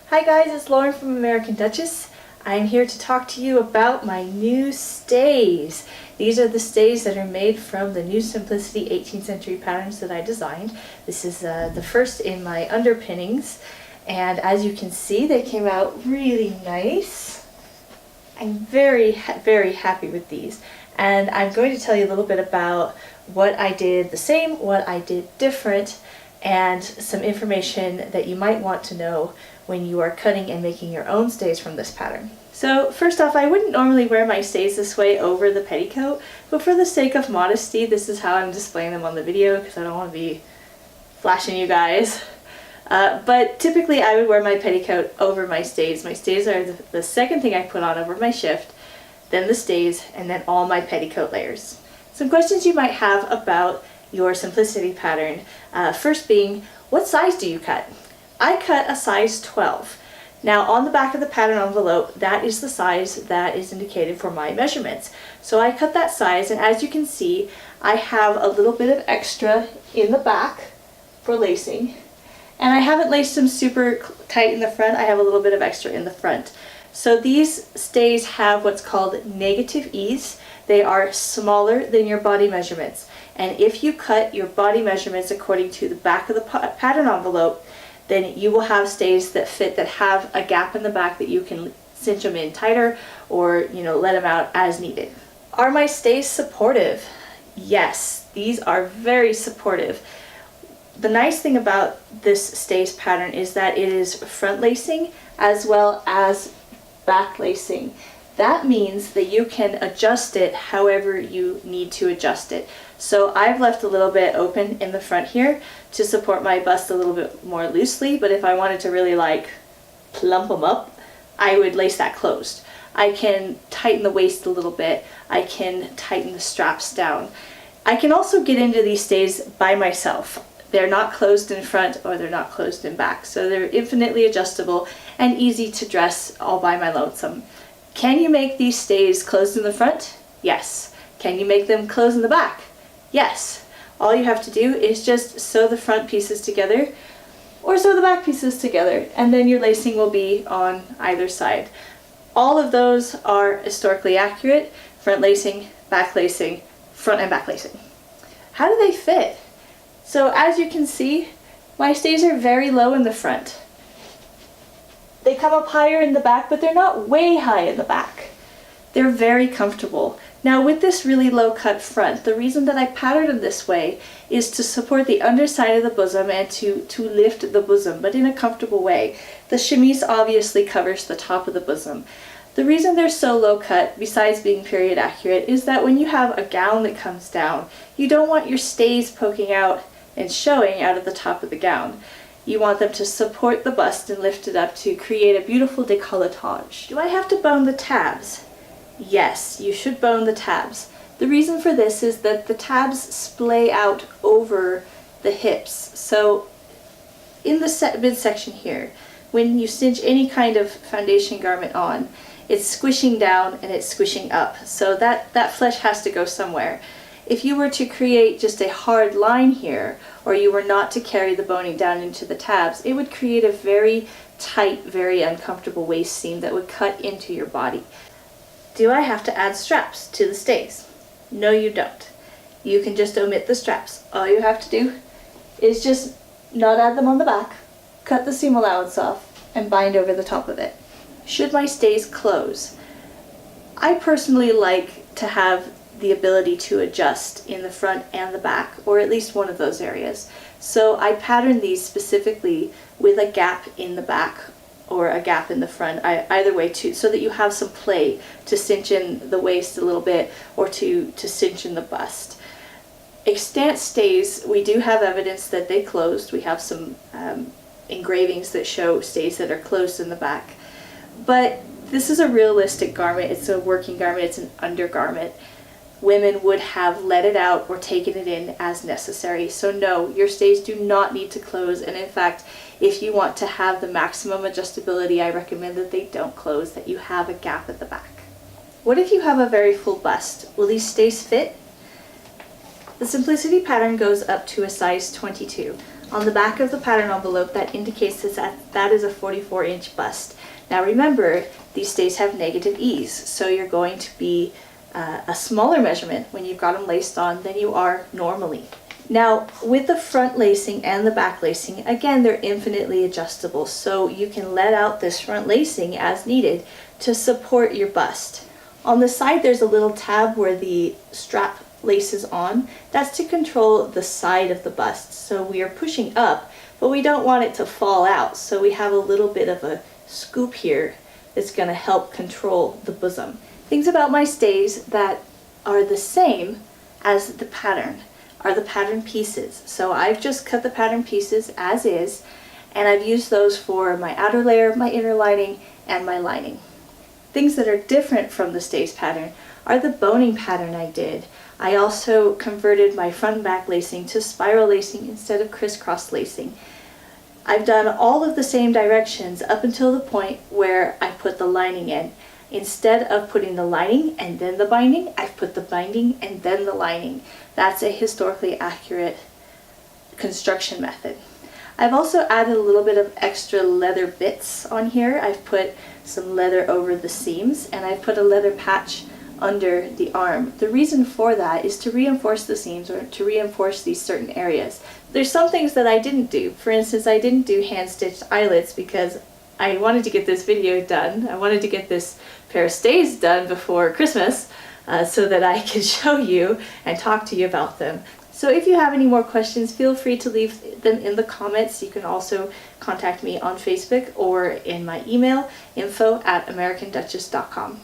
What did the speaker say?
Hi guys, it's Lauren from American Duchess. I'm here to talk to you about my new stays. These are the stays that are made from the new Simplicity 18th century patterns that I designed. This is the first in my underpinnings, and as you can see, they came out really nice. I'm very happy with these, and I'm going to tell you a little bit about what I did the same, what I did different, and some information that you might want to know when you are cutting and making your own stays from this pattern. So first off, I wouldn't normally wear my stays this way over the petticoat, but for the sake of modesty, this is how I'm displaying them on the video because I don't want to be flashing you guys. But typically I would wear my petticoat over my stays. My stays are the second thing I put on over my shift, then the stays, and then all my petticoat layers. Some questions you might have about your Simplicity pattern. First being, what size do you cut? I cut a size 12. Now on the back of the pattern envelope, that is the size that is indicated for my measurements. So I cut that size, and as you can see, I have a little bit of extra in the back for lacing. And I haven't laced them super tight in the front, I have a little bit of extra in the front. So these stays have what's called negative ease. They are smaller than your body measurements. And if you cut your body measurements according to the back of the pattern envelope, then you will have stays that fit, that have a gap in the back that you can cinch them in tighter or, let them out as needed. Are my stays supportive? Yes, these are very supportive. The nice thing about this stays pattern is that it is front lacing as well as back lacing. That means that you can adjust it however you need to adjust it. So I've left a little bit open in the front here to support my bust a little bit more loosely, but if I wanted to really plump them up, I would lace that closed. I can tighten the waist a little bit. I can tighten the straps down. I can also get into these stays by myself. They're not closed in front or they're not closed in back, so they're infinitely adjustable and easy to dress all by my lonesome. Can you make these stays closed in the front? Yes. Can you make them closed in the back? Yes. All you have to do is just sew the front pieces together or sew the back pieces together, and then your lacing will be on either side. All of those are historically accurate: front lacing, back lacing, front and back lacing. How do they fit? So as you can see, my stays are very low in the front. They come up higher in the back, but they're not way high in the back. They're very comfortable. Now with this really low cut front, the reason that I patterned them this way is to support the underside of the bosom and to lift the bosom, but in a comfortable way. The chemise obviously covers the top of the bosom. The reason they're so low cut, besides being period accurate, is that when you have a gown that comes down, you don't want your stays poking out and showing out of the top of the gown. You want them to support the bust and lift it up to create a beautiful décolletage. Do I have to bone the tabs? Yes, you should bone the tabs. The reason for this is that the tabs splay out over the hips. So in the midsection here, when you stitch any kind of foundation garment on, it's squishing down and it's squishing up. So that flesh has to go somewhere. If you were to create just a hard line here, or you were not to carry the boning down into the tabs, it would create a very tight, very uncomfortable waist seam that would cut into your body. Do I have to add straps to the stays? No, you don't. You can just omit the straps. All you have to do is just not add them on the back, cut the seam allowance off, and bind over the top of it. Should my stays close? I personally like to have the ability to adjust in the front and the back, or at least one of those areas. So I patterned these specifically with a gap in the back or a gap in the front, either way too, so that you have some play to cinch in the waist a little bit or to cinch in the bust. Extant stays, we do have evidence that they closed. We have some engravings that show stays that are closed in the back. But this is a realistic garment. It's a working garment. It's an undergarment. Women would have let it out or taken it in as necessary. So no, your stays do not need to close, and in fact, if you want to have the maximum adjustability, I recommend that they don't close, that you have a gap at the back. What if you have a very full bust? Will these stays fit? The Simplicity pattern goes up to a size 22. On the back of the pattern envelope, that indicates that is a 44-inch bust. Now remember, these stays have negative ease, so you're going to be a smaller measurement when you've got them laced on than you are normally. Now, with the front lacing and the back lacing, again, they're infinitely adjustable, so you can let out this front lacing as needed to support your bust. On the side, there's a little tab where the strap laces on. That's to control the side of the bust. So we are pushing up, but we don't want it to fall out, so we have a little bit of a scoop here that's going to help control the bosom. Things about my stays that are the same as the pattern are the pattern pieces. So I've just cut the pattern pieces as is, and I've used those for my outer layer, my inner lining, and my lining. Things that are different from the stays pattern are the boning pattern I did. I also converted my front and back lacing to spiral lacing instead of crisscross lacing. I've done all of the same directions up until the point where I put the lining in. Instead of putting the lining and then the binding, I've put the binding and then the lining. That's a historically accurate construction method. I've also added a little bit of extra leather bits on here. I've put some leather over the seams, and I've put a leather patch under the arm. The reason for that is to reinforce the seams or to reinforce these certain areas. There's some things that I didn't do. For instance, I didn't do hand-stitched eyelets because I wanted to get this video done. I wanted to get this pair of stays done before Christmas so that I could show you and talk to you about them. So if you have any more questions, feel free to leave them in the comments. You can also contact me on Facebook or in my email, info@americanduchess.com.